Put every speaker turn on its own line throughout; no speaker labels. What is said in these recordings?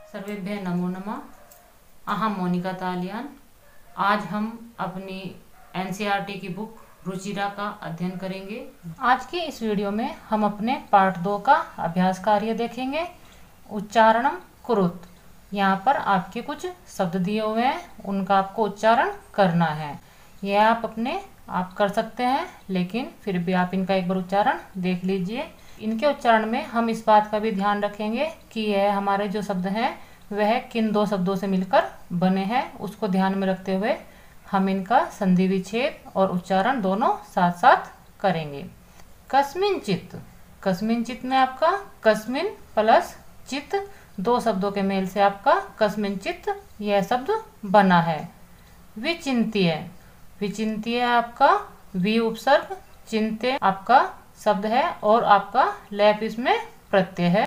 सर्वेभ्यः नमो नमः। अहम मोनिका तालियान। आज हम अपनी एनसीईआरटी की बुक रुचिरा का अध्ययन करेंगे। आज की इस वीडियो में हम अपने पार्ट 2 का अभ्यास कार्य देखेंगे। उच्चारणम कुरुत। यहाँ पर आपके कुछ शब्द दिए हुए हैं, उनका आपको उच्चारण करना है। यह आप कर सकते हैं, लेकिन फिर भी आप इनका एक बार उच्चारण देख लीजिए। इनके उच्चारण में हम इस बात का भी ध्यान रखेंगे कि यह हमारे जो शब्द हैं वह किन दो शब्दों से मिलकर बने हैं, उसको ध्यान में रखते हुए हम इनका संधि विच्छेद और उच्चारण दोनों साथ साथ करेंगे। कस्मिन चित्त। कस्मिन चित्त में आपका कस्मिन प्लस चित्त दो शब्दों के मेल से आपका कस्मिन चित्त यह शब्द बना है। विचिंत्य। विचिंत्य आपका वि उपसर्ग, चिंत्य आपका शब्द है और आपका लैप इसमें प्रत्यय है,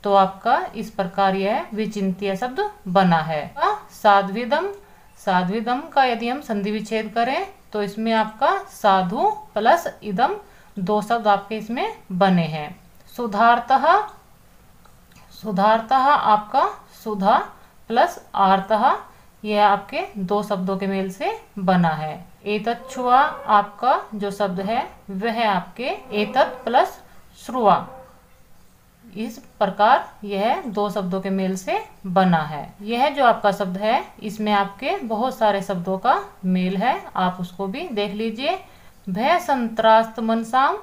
तो आपका इस प्रकार यह विचिंत्य शब्द बना है। साध्विदम। साध्विदम का यदि हम संधि विच्छेद करें तो इसमें आपका साधु प्लस इदम दो शब्द आपके इसमें बने हैं। सुधार्तः। सुधार्तः आपका सुधा प्लस आर्तः यह आपके दो शब्दों के मेल से बना है। एतच्छ्रुवा आपका जो शब्द है वह आपके एतत् प्लस श्रुवा, इस प्रकार यह दो शब्दों के मेल से बना है। यह जो आपका शब्द है इसमें आपके बहुत सारे शब्दों का मेल है, आप उसको भी देख लीजिए। भय संत्रास्त मनसाम।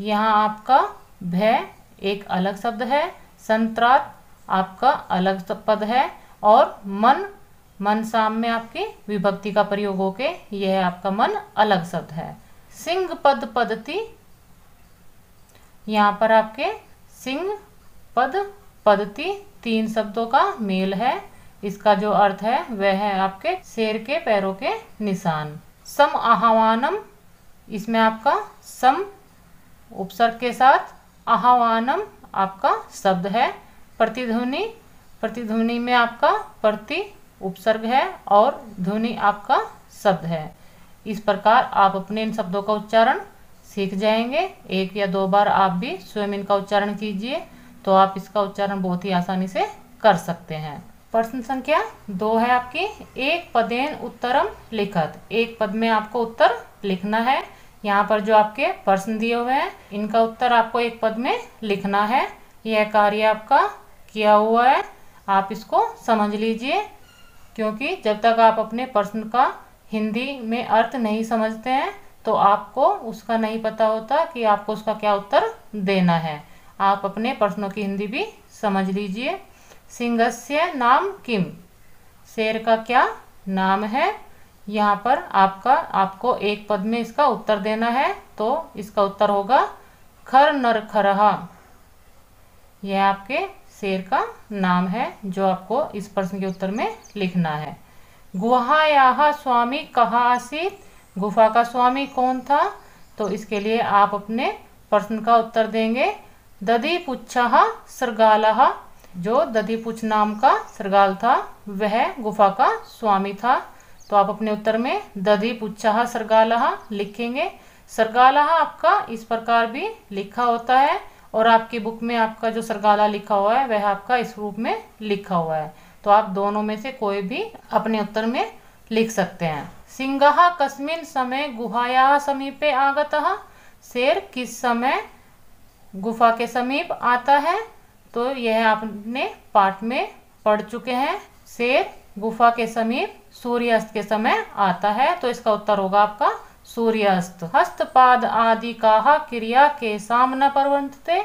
यहाँ आपका भय एक अलग शब्द है, संत्रात आपका अलग पद है और मन मनसाम में आपकी विभक्ति का प्रयोग होके यह आपका मन अलग शब्द है। सिंह पद पद्धति। यहाँ पर आपके सिंह पद पद्धति तीन शब्दों का मेल है। इसका जो अर्थ है वह है आपके शेर के पैरों के निशान। सम आह्वानम। इसमें आपका सम उपसर्ग के साथ आह्वानम आपका शब्द है। प्रतिध्वनि। प्रतिध्वनि में आपका प्रति उपसर्ग है और ध्वनि आपका शब्द है। इस प्रकार आप अपने इन शब्दों का उच्चारण सीख जाएंगे। एक या दो बार आप भी स्वयं इनका उच्चारण कीजिए तो आप इसका उच्चारण बहुत ही आसानी से कर सकते हैं। प्रश्न संख्या 2 है आपकी। एक पदेन उत्तरम लिखत। एक पद में आपको उत्तर लिखना है। यहाँ पर जो आपके प्रश्न दिए हुए हैं इनका उत्तर आपको एक पद में लिखना है। यह कार्य आपका किया हुआ है, आप इसको समझ लीजिए, क्योंकि जब तक आप अपने प्रश्न का हिंदी में अर्थ नहीं समझते हैं तो आपको उसका नहीं पता होता कि आपको उसका क्या उत्तर देना है। आप अपने प्रश्नों की हिंदी भी समझ लीजिए। सिंहस्य नाम किम। शेर का क्या नाम है। यहाँ पर आपको एक पद में इसका उत्तर देना है, तो इसका उत्तर होगा खर नर खरहा। यह आपके शेर का नाम है जो आपको इस प्रश्न के उत्तर में लिखना है। गुहायाः स्वामी कहाँ आसीत। गुफा का स्वामी कौन था, तो इसके लिए आप अपने प्रश्न का उत्तर देंगे दधिपुच्छः सृगालः। जो दधिपुच्छ नाम का सृगाल था वह गुफा का स्वामी था, तो आप अपने उत्तर में दधिपुच्छः सृगालः लिखेंगे। सृगालः आपका इस प्रकार भी लिखा होता है और आपकी बुक में आपका जो सृगाला लिखा हुआ है वह आपका इस रूप में लिखा हुआ है, तो आप दोनों में से कोई भी अपने उत्तर में लिख सकते हैं। सिंहः कस्मिन् समय गुहायाः समीपे आगतः। शेर किस समय गुफा के समीप आता है, तो यह आपने पाठ में पढ़ चुके हैं। शेर गुफा के समीप सूर्यास्त के समय आता है, तो इसका उत्तर होगा आपका सूर्यास्त। हस्तपाद आदि का क्रिया के सामना प्रवर्तते।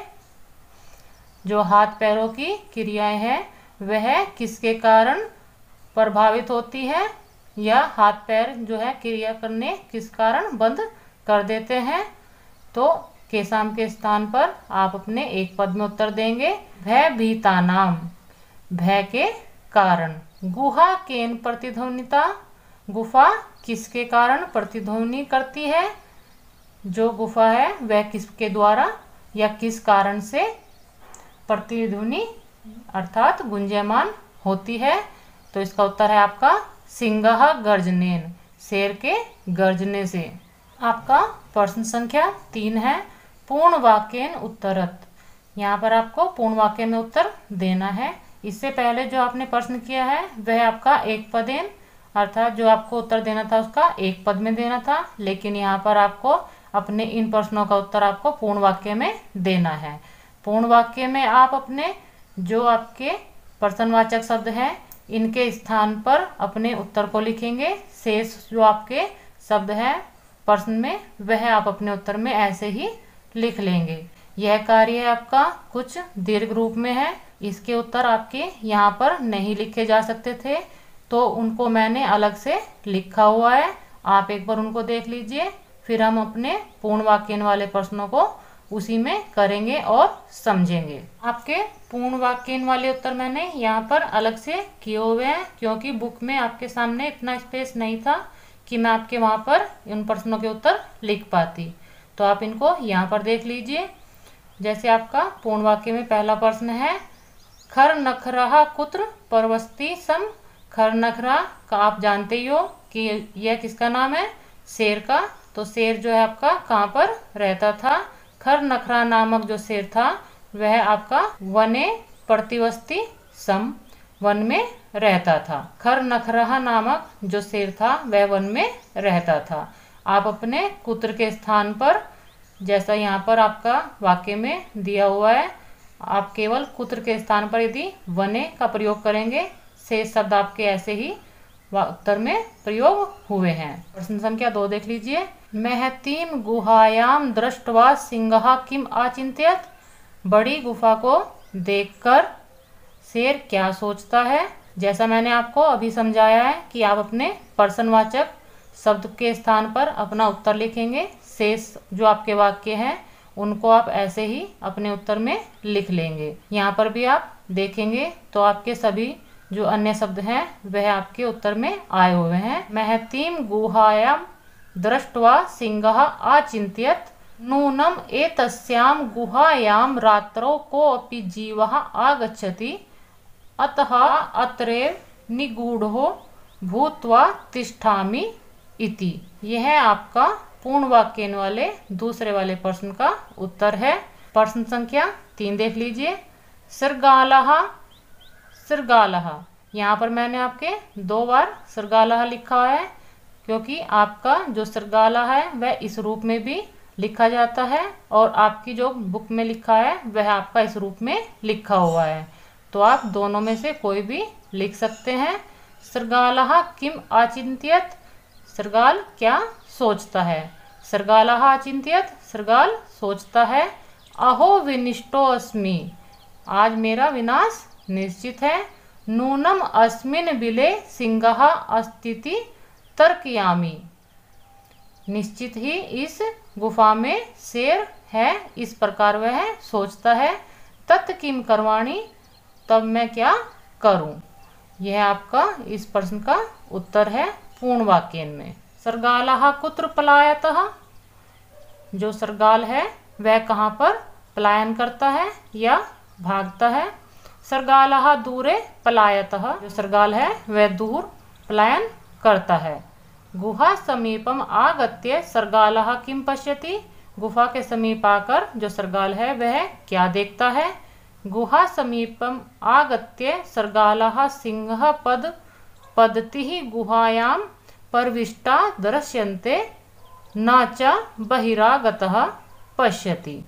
जो हाथ पैरों की क्रियाएं हैं वह किसके कारण प्रभावित होती है, या हाथ पैर जो है क्रिया करने किस कारण बंद कर देते हैं, तो केसाम के स्थान पर आप अपने एक पद में उत्तर देंगे भय भीतानाम। भय के कारण। गुहा केन प्रतिध्वनिता। गुफा किसके कारण प्रतिध्वनि करती है। जो गुफा है वह किसके द्वारा या किस कारण से प्रतिध्वनि अर्थात गुंजयमान होती है, तो इसका उत्तर है आपका सिंहः गर्जनेन। शेर के गर्जने से। आपका प्रश्न संख्या 3 है। पूर्ण वाक्येन उत्तरत। यहाँ पर आपको पूर्ण वाक्य में उत्तर देना है। इससे पहले जो आपने प्रश्न किया है वह आपका एक पदेन, अर्थात जो आपको उत्तर देना था उसका एक पद में देना था, लेकिन यहाँ पर आपको अपने इन प्रश्नों का उत्तर आपको पूर्ण वाक्य में देना है। पूर्ण वाक्य में आप अपने जो आपके प्रश्नवाचक शब्द हैं इनके स्थान पर अपने उत्तर को लिखेंगे। शेष जो आपके शब्द हैं प्रश्न में वह आप अपने उत्तर में ऐसे ही लिख लेंगे। यह कार्य आपका कुछ दीर्घ रूप में है, इसके उत्तर आपके यहाँ पर नहीं लिखे जा सकते थे, तो उनको मैंने अलग से लिखा हुआ है। आप एक बार उनको देख लीजिए, फिर हम अपने पूर्ण वाक्य वाले प्रश्नों को उसी में करेंगे और समझेंगे। आपके पूर्ण वाक्य वाले उत्तर मैंने यहाँ पर अलग से किए हुए हैं, क्योंकि बुक में आपके सामने इतना स्पेस नहीं था कि मैं आपके वहाँ पर इन प्रश्नों के उत्तर लिख पाती। तो आप इनको यहाँ पर देख लीजिए। जैसे आपका पूर्ण वाक्य में पहला प्रश्न है, खर नखरा कुत्र परवस्ती सम। खर नखरा का आप जानते ही हो कि यह किसका नाम है, शेर का। तो शेर जो है आपका कहाँ पर रहता था। खर नखरा नामक जो शेर था वह आपका वने प्रतिवस्ती सम, वन में रहता था। खर नखरा नामक जो शेर था वह वन में रहता था। आप अपने कुत्र के स्थान पर, जैसा यहाँ पर आपका वाक्य में दिया हुआ है, आप केवल कुत्र के स्थान पर यदि वने का प्रयोग करेंगे, शेष शब्द आपके ऐसे ही उत्तर में प्रयोग हुए हैं। प्रश्न संख्या 2 देख लीजिए। महतीम गुहायाम दृष्ट्वा सिंहः किम अचिंत्यत। बड़ी गुफा को देखकर शेर क्या सोचता है। जैसा मैंने आपको अभी समझाया है कि आप अपने प्रश्नवाचक शब्द के स्थान पर अपना उत्तर लिखेंगे। शेष जो आपके वाक्य हैं उनको आप ऐसे ही अपने उत्तर में लिख लेंगे। यहाँ पर भी आप देखेंगे तो आपके सभी जो अन्य शब्द हैं वह आपके उत्तर में आए हुए हैं। महतीम गुहायाम दृष्ट्वा सिंहः अचिंत्यत नूनम एतस्याम गुहायाम रात्रौ कोऽपि जीवः आगच्छति अतः अत्रैव निगूढ़ो भूत्वा तिष्ठामि इति। यह आपका पूर्ण वाक्य वाले दूसरे वाले प्रश्न का उत्तर है। प्रश्न संख्या 3 देख लीजिए। सृगालः सृगालः, यहाँ पर मैंने आपके 2 बार सृगालः लिखा है, क्योंकि आपका जो सृगालः है वह इस रूप में भी लिखा जाता है और आपकी जो बुक में लिखा है वह आपका इस रूप में लिखा हुआ है। तो आप दोनों में से कोई भी लिख सकते हैं। सृगालः किम अचिंत्यत, सृगाल क्या सोचता है। सृगालः अचिंत्यत, सृगाल सोचता है। अहो विनिष्टो अस्मि, आज मेरा विनाश निश्चित है। नूनम अस्मिन बिले सिंहः अस्तिति तर्कयामि, निश्चित ही इस गुफा में शेर है, इस प्रकार वह सोचता है। तत् किम करवाणी, तब मैं क्या करूं। यह आपका इस प्रश्न का उत्तर है पूर्ण वाक्य में। सृगालः कुत्र पलायतः, जो सृगाल है वह कहाँ पर पलायन करता है या भागता है। सृगालः दूरे पलायतः, जो सृगाल है वह दूर पलायन करता है। गुहा समीपम आगत्य सृगालः किम पश्यति, गुफा के समीप आकर जो सृगाल है वह क्या देखता है। गुहा समीपम आगत्य सृगालः सिंह पद पदति गुहायाम प्रविष्टा दृश्यन्ते न च बहिरागतः पश्यति।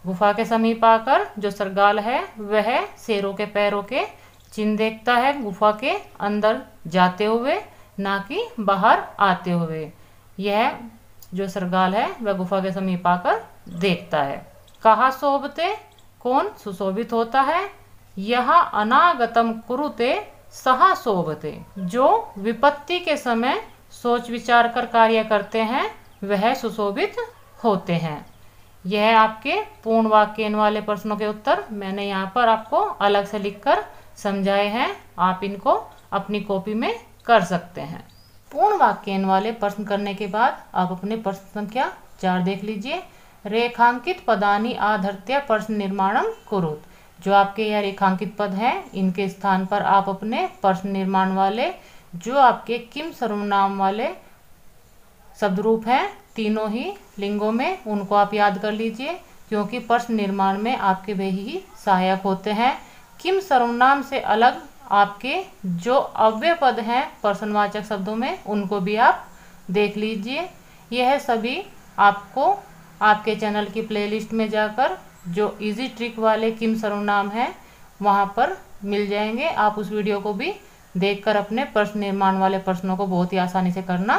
गुफा के समीप आकर जो सृगाल है वह शेरों के पैरों के चिन्ह देखता है, गुफा के अंदर जाते हुए, ना कि बाहर आते हुए। यह जो सृगाल है वह गुफा के समीप आकर देखता है। कहा शोभते, कौन सुशोभित होता है। यह अनागतम कुरुते सहा शोभते, जो विपत्ति के समय सोच विचार कर कार्य करते हैं वह सुशोभित होते हैं। यह आपके पूर्ण वाक्य वाले प्रश्नों के उत्तर मैंने यहाँ पर आपको अलग से लिखकर समझाए हैं। आप इनको अपनी कॉपी में कर सकते हैं। पूर्ण वाक्य वाले प्रश्न करने के बाद आप अपने प्रश्न संख्या 4 देख लीजिए। रेखांकित पदानि आधृत्य प्रश्न निर्माणम कुरुत, जो आपके यह रेखांकित पद हैं इनके स्थान पर आप अपने प्रश्न निर्माण वाले जो आपके किम सर्वनाम वाले शब्द रूप हैं तीनों ही लिंगों में, उनको आप याद कर लीजिए, क्योंकि प्रश्न निर्माण में आपके वे ही सहायक होते हैं। किम सर्वनाम से अलग आपके जो अव्यय पद हैं पर्सनवाचक शब्दों में, उनको भी आप देख लीजिए। यह सभी आपको आपके चैनल की प्लेलिस्ट में जाकर जो इजी ट्रिक वाले किम सर्वनाम हैं वहाँ पर मिल जाएंगे। आप उस वीडियो को भी देखकर अपने प्रश्न निर्माण वाले प्रश्नों को बहुत ही आसानी से करना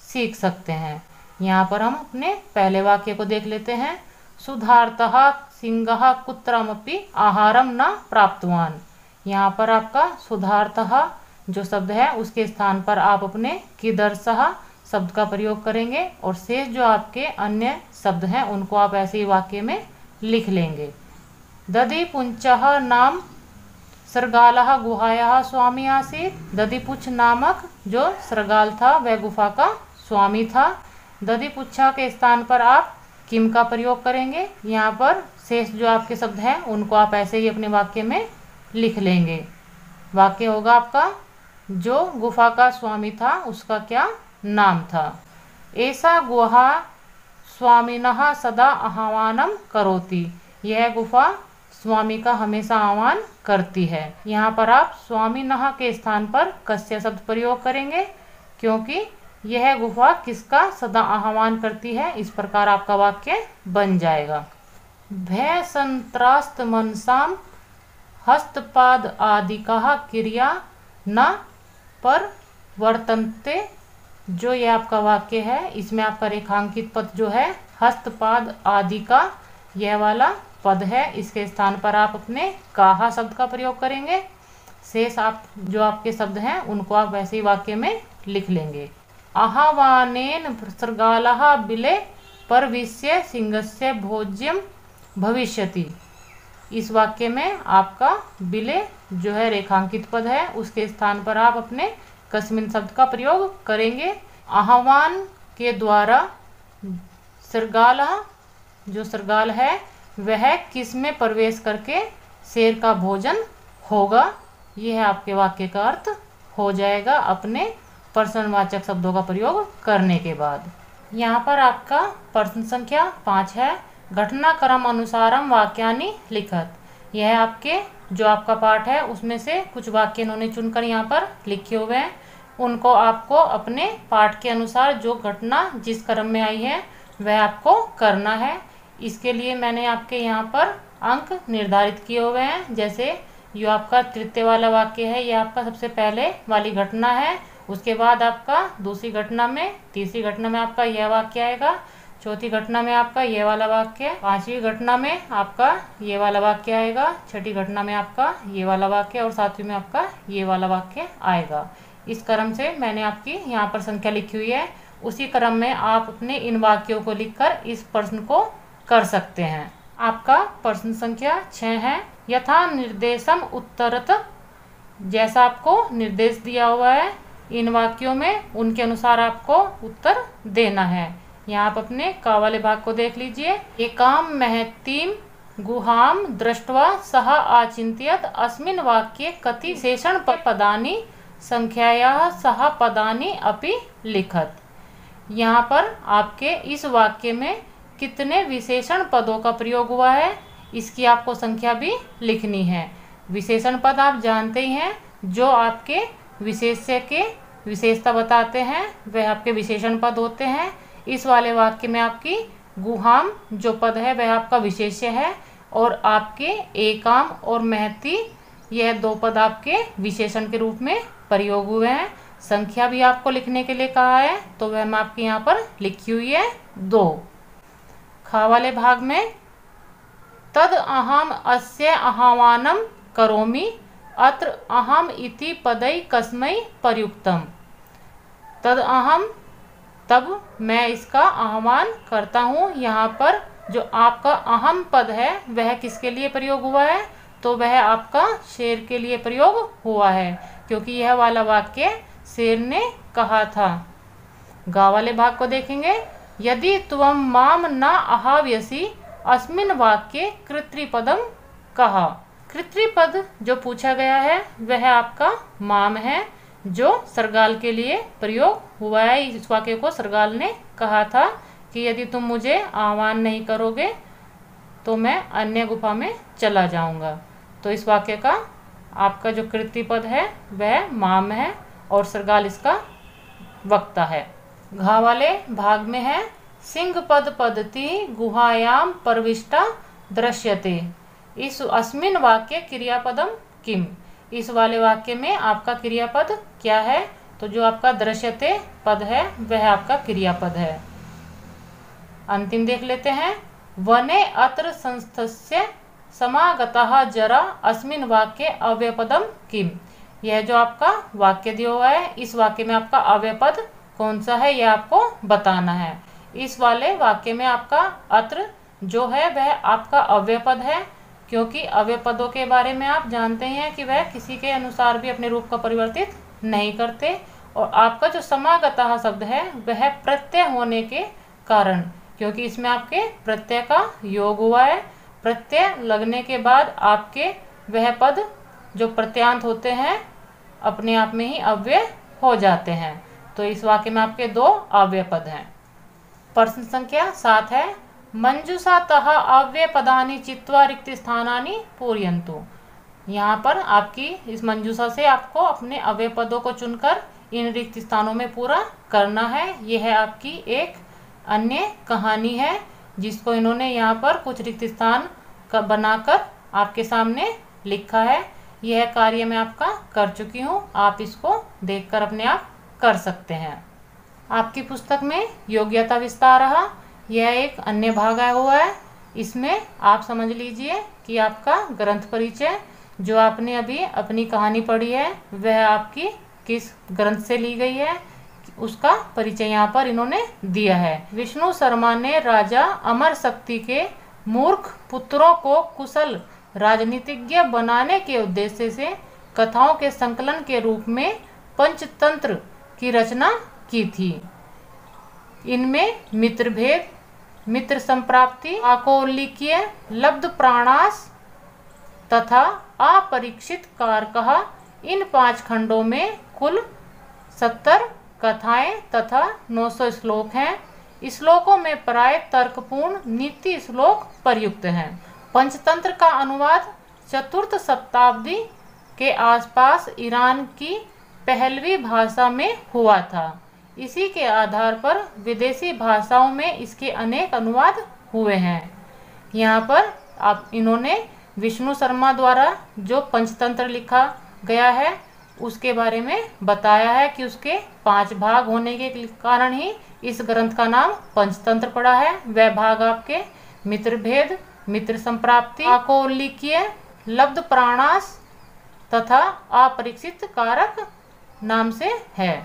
सीख सकते हैं। यहाँ पर हम अपने पहले वाक्य को देख लेते हैं। सुधार्तः सिंहः कुत्रमपि आहारम न प्राप्तवान। यहाँ पर आपका सुधार्तः जो शब्द है उसके स्थान पर आप अपने कीदर्शः शब्द का प्रयोग करेंगे और शेष जो आपके अन्य शब्द हैं उनको आप ऐसे ही वाक्य में लिख लेंगे। दधिपुंचः नाम सरगालः गुहायाः स्वामी आसीत्। दधिपुच्छ नामक जो सरगाल था वह गुफा का स्वामी था। दधिपुच्छा के स्थान पर आप किम का प्रयोग करेंगे। यहाँ पर शेष जो आपके शब्द हैं उनको आप ऐसे ही अपने वाक्य में लिख लेंगे। वाक्य होगा आपका जो गुफा का स्वामी था उसका क्या नाम था। ऐसा गुहा स्वामिनः सदा आह्वानम करोति। यह गुफा स्वामी का हमेशा आह्वान करती है। यहाँ पर आप स्वामिनः के स्थान पर कस्य शब्द प्रयोग करेंगे क्योंकि यह गुफा किसका सदा आह्वान करती है। इस प्रकार आपका वाक्य बन जाएगा। भय संत्रास्त मनसाम हस्तपाद आदिकः क्रिया न पर वर्तन्ते। जो ये आपका वाक्य है इसमें आपका रेखांकित पद जो है हस्तपाद आदि का यह वाला पद है। इसके स्थान पर आप अपने काहा शब्द का प्रयोग करेंगे। शेष आप जो आपके शब्द हैं उनको आप वैसे ही वाक्य में लिख लेंगे। आह्वानेन सरगालः बिले परविश्य सिंहस्य भोज्यम भविष्यति। इस वाक्य में आपका बिले जो है रेखांकित पद है उसके स्थान पर आप अपने कस्मिन शब्द का प्रयोग करेंगे। आह्वान के द्वारा सरगाल जो सरगाल है वह किस में प्रवेश करके शेर का भोजन होगा। यह आपके वाक्य का अर्थ हो जाएगा अपने प्रश्नवाचक शब्दों का प्रयोग करने के बाद। यहाँ पर आपका प्रश्न संख्या 5 है। घटनाक्रम अनुसारम वाक्यानि लिखत। यह आपके जो आपका पाठ है उसमें से कुछ वाक्य इन्होंने चुनकर यहाँ पर लिखे हुए हैं। उनको आपको अपने पाठ के अनुसार जो घटना जिस क्रम में आई है वह आपको करना है। इसके लिए मैंने आपके यहाँ पर अंक निर्धारित किए हुए हैं। जैसे जो आपका तृतीय वाला वाक्य है यह आपका सबसे पहले वाली घटना है। उसके बाद आपका दूसरी घटना में, तीसरी घटना में आपका यह वाक्य आएगा, चौथी घटना में आपका ये वाला वाक्य, पांचवी घटना में आपका ये वाला वाक्य आएगा, छठी घटना में आपका ये वाला वाक्य और सातवीं में आपका ये वाला वाक्य आएगा। इस क्रम से मैंने आपकी यहाँ पर संख्या लिखी हुई है। उसी क्रम में आप अपने इन वाक्यों को लिखकर इस प्रश्न को कर सकते हैं। आपका प्रश्न संख्या 6 है। यथा निर्देशम उत्तरत। जैसा आपको निर्देश दिया हुआ है इन वाक्यों में उनके अनुसार आपको उत्तर देना है। यहाँ आप अपने का वाले भाग को देख लीजिए। एकाम महतीम गुहाम दृष्ट्वा सह आचिंत्यत अस्मिन वाक्ये कति विशेषण पदानि संख्यायाः सह पदानि अपि लिखत। यहाँ पर आपके इस वाक्य में कितने विशेषण पदों का प्रयोग हुआ है इसकी आपको संख्या भी लिखनी है। विशेषण पद आप जानते ही हैं जो आपके विशेष्य के विशेषता बताते हैं वह आपके विशेषण पद होते हैं। इस वाले वाक्य में आपकी गुहाम जो पद है वह आपका विशेष्य है और आपके एकाम और महती यह दो पद आपके विशेषण के रूप में प्रयोग हुए हैं। संख्या भी आपको लिखने के लिए कहा है तो वह मैं आपके यहाँ पर लिखी हुई है 2। खा वाले भाग में तद अहम अस्य आह्वानम करोमि अत्र अहम इति पदै कस्मै प्रयुक्तम। तद अहम तब मैं इसका आह्वान करता हूँ। यहाँ पर जो आपका अहम पद है वह किसके लिए प्रयोग हुआ है तो वह आपका शेर के लिए प्रयोग हुआ है क्योंकि यह वाला वाक्य शेर ने कहा था। गा वाले भाग को देखेंगे। यदि त्वं माम न आहाव्यसि अस्मिन वाक्ये कृत्रिपदम कहा। कृत्रिपद जो पूछा गया है वह आपका माम है जो सरगाल के लिए प्रयोग हुआ है। इस वाक्य को सरगाल ने कहा था कि यदि तुम मुझे आह्वान नहीं करोगे तो मैं अन्य गुफा में चला जाऊंगा। तो इस वाक्य का आपका जो कृति पद है वह माम है और सृगाल इसका वक्ता है। घा वाले भाग में है सिंह पद पदति गुहायाम प्रविष्टा दृश्यते। इस अस्मिन वाक्य क्रियापदम किम, इस वाले वाक्य में आपका क्रियापद क्या है? तो जो आपका दृश्यते पद है वह आपका क्रियापद है। अंतिम देख लेते हैं। वने अत्र संस्थस्य समागतः जरा अस्मिन वाक्य अव्ययपदम किम, यह जो आपका वाक्य दिया हुआ है इस वाक्य में आपका अव्ययपद कौन सा है यह आपको बताना है। इस वाले वाक्य में आपका अत्र जो है वह आपका अव्ययपद है, क्योंकि अव्ययपदों के बारे में आप जानते हैं कि वह किसी के अनुसार भी अपने रूप का परिवर्तित नहीं करते। और आपका जो समागतः शब्द है वह प्रत्यय होने के कारण, क्योंकि इसमें आपके प्रत्यय का योग हुआ है, प्रत्यय लगने के बाद आपके वह पद जो प्रत्यांत होते हैं अपने आप में ही अव्यय हो जाते हैं। तो इस वाक्य में आपके दो अव्यय पद हैं। प्रश्न संख्या 7 है मंजूषातः अव्यय पदानि चित्वा रिक्त स्थानानि पूरयन्तु। यहाँ पर आपकी इस मंजूषा से आपको अपने अव्यय पदों को चुनकर इन रिक्त स्थानों में पूरा करना है। यह है आपकी एक अन्य कहानी है जिसको इन्होंने यहाँ पर कुछ रिक्त स्थान बनाकर आपके सामने लिखा है। यह कार्य मैं आपका कर चुकी हूँ, आप इसको देखकर अपने आप कर सकते हैं। आपकी पुस्तक में योग्यता विस्तार रहा, यह एक अन्य भाग आया हुआ है। इसमें आप समझ लीजिए कि आपका ग्रंथ परिचय जो आपने अभी अपनी कहानी पढ़ी है वह आपकी किस ग्रंथ से ली गई है उसका परिचय यहाँ पर इन्होंने दिया है। विष्णु शर्मा ने राजा अमर शक्ति के मूर्ख पुत्रों को कुशल राजनीतिज्ञ बनाने के उद्देश्य से कथाओं के संकलन के रूप में पंचतंत्र की रचना की थी। इनमें मित्रभेद, मित्र संप्राप्ति, आकोलिकीय, लब्ध प्राणास तथा अपरीक्षित कारकः, इन 5 खंडों में कुल 70 कथाएं तथा 900 श्लोक हैं। श्लोकों में प्राय तर्कपूर्ण नीति श्लोक प्रयुक्त हैं। पंचतंत्र का अनुवाद 4th शताब्दी के आसपास ईरान की पहलवी भाषा में हुआ था। इसी के आधार पर विदेशी भाषाओं में इसके अनेक अनुवाद हुए हैं। यहाँ पर आप इन्होंने विष्णु शर्मा द्वारा जो पंचतंत्र लिखा गया है उसके बारे में बताया है कि उसके 5 भाग होने के कारण ही इस ग्रंथ का नाम पंचतंत्र पड़ा है। वह भाग आपके मित्रभेद, मित्र संप्राप्ति, आकोलिकीय, लब्ध प्राणास तथा अपरीक्षित कारक नाम से है।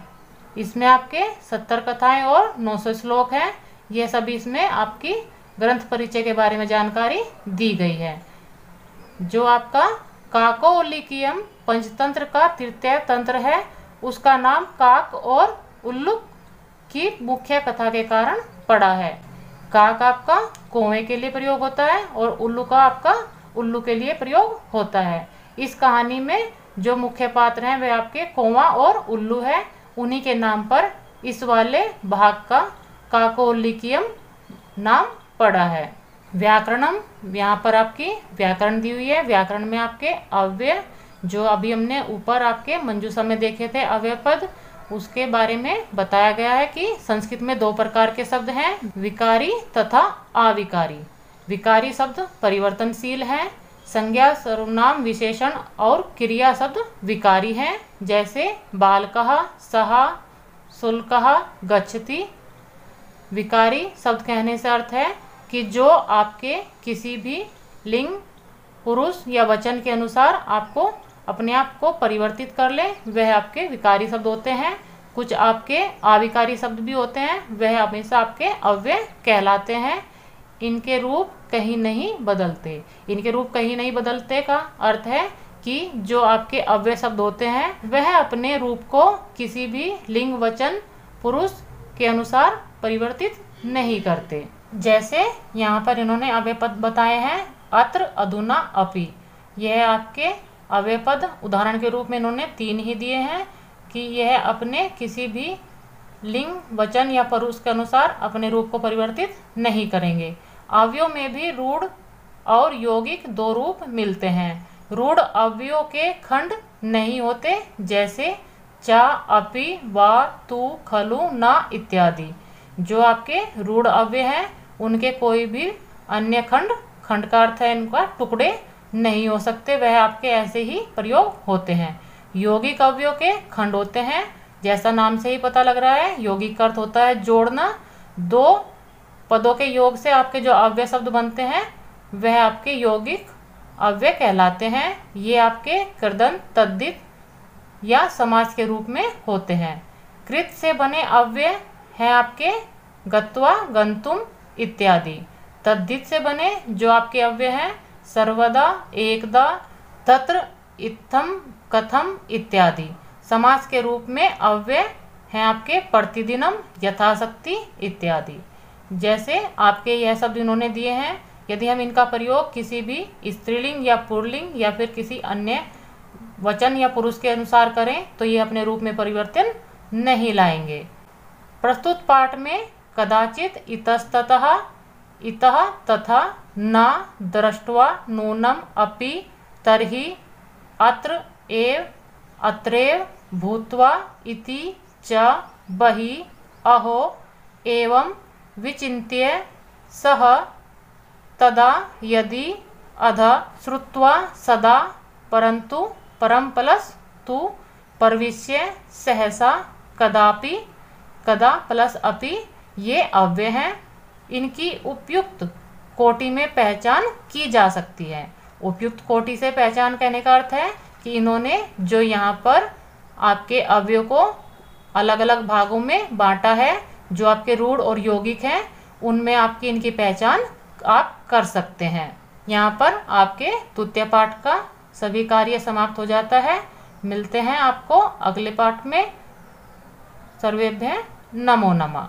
इसमें आपके 70 कथाएं और 900 श्लोक हैं। यह सभी इसमें आपकी ग्रंथ परिचय के बारे में जानकारी दी गई है। जो आपका काकोलिकियम पंचतंत्र का तृतीय तंत्र है उसका नाम काक और उल्लू की मुख्य कथा के कारण पड़ा है। काक आपका कौवे के लिए प्रयोग होता है और उल्लू का आपका उल्लू के लिए प्रयोग होता है। इस कहानी में जो मुख्य पात्र हैं वे आपके कौवा और उल्लू है। उन्हीं के नाम पर इस वाले भाग का काकोलिकियम नाम पड़ा है। व्याकरणम, यहाँ पर आपकी व्याकरण दी हुई है। व्याकरण में आपके अव्यय जो अभी हमने ऊपर आपके मंजूषा में देखे थे अव्यय पद, उसके बारे में बताया गया है कि संस्कृत में 2 प्रकार के शब्द हैं, विकारी तथा अविकारी। विकारी शब्द परिवर्तनशील हैं, संज्ञा सर्वनाम विशेषण और क्रिया शब्द विकारी हैं, जैसे बालकः, सः, शुल्कः, गच्छति। विकारी शब्द कहने से अर्थ है कि जो आपके किसी भी लिंग, पुरुष या वचन के अनुसार आपको अपने आप को परिवर्तित कर ले, वह आपके विकारी शब्द होते हैं। कुछ आपके अविकारी शब्द भी होते हैं, वह हमेशा आपके अव्यय कहलाते हैं। इनके रूप कहीं नहीं बदलते। इनके रूप कहीं नहीं बदलते का अर्थ है कि जो आपके अव्यय शब्द होते हैं वह अपने रूप को किसी भी लिंग, वचन, पुरुष के अनुसार परिवर्तित नहीं करते। जैसे यहाँ पर इन्होंने अव्यय पद बताए हैं, अत्र, अधुना, अपि। यह आपके अव्यय पद उदाहरण के रूप में इन्होंने 3 ही दिए हैं कि यह अपने किसी भी लिंग, वचन या पुरुष के अनुसार अपने रूप को परिवर्तित नहीं करेंगे। अव्ययों में भी रूढ़ और यौगिक 2 रूप मिलते हैं। रूढ़ अव्ययों के खंड नहीं होते, जैसे चा, अपि, वा, तू, खलु, ना इत्यादि। जो आपके रूढ़ अव्यय हैं उनके कोई भी अन्य खंड का अर्थ है इनका टुकड़े नहीं हो सकते, वह आपके ऐसे ही प्रयोग होते हैं। यौगिक अव्ययों के खंड होते हैं, जैसा नाम से ही पता लग रहा है यौगिक का अर्थ होता है जोड़ना। दो पदों के योग से आपके जो अव्यय शब्द बनते हैं वह आपके यौगिक अव्यय कहलाते हैं। ये आपके कृदंत, तद्धित या समास के रूप में होते हैं। कृत से बने अव्यय हैं आपके गत्वा, गंतुम इत्यादि। तद्धित से बने जो आपके अव्यय हैं सर्वदा, एकदा, तत्र, इत्थम, कथम इत्यादि। समास के रूप में अव्यय हैं आपके प्रतिदिनम, यथाशक्ति इत्यादि। जैसे आपके यह शब्द इन्होंने दिए हैं, यदि हम इनका प्रयोग किसी भी स्त्रीलिंग या पुल्लिंग या फिर किसी अन्य वचन या पुरुष के अनुसार करें तो ये अपने रूप में परिवर्तन नहीं लाएंगे। प्रस्तुत पाठ में कदाचित, इतस्ततः, इतः, तथा, न, दृष्ट्वा, नूनम, अपि, तर्हि, अत्र, एव, अत्रैव, भूत्वा, इति, च, बहि, अहो, एवं विचिन्त्य, सः, तदा, यदि, अध, श्रुत्वा, सदा, परंतु, परम प्लस तु, परविष्य, सहसा, कदापि, कदा प्लस अपि ये अव्यय हैं। इनकी उपयुक्त कोटि में पहचान की जा सकती है। उपयुक्त कोटि से पहचान कहने का अर्थ है कि इन्होंने जो यहाँ पर आपके अव्ययों को अलग अलग भागों में बांटा है, जो आपके रूढ़ और यौगिक हैं उनमें आपकी इनकी पहचान आप कर सकते हैं। यहाँ पर आपके तृतीय पाठ का सभी कार्य समाप्त हो जाता है। मिलते हैं आपको अगले पाठ में। सर्वेभ्यः नमो नमः।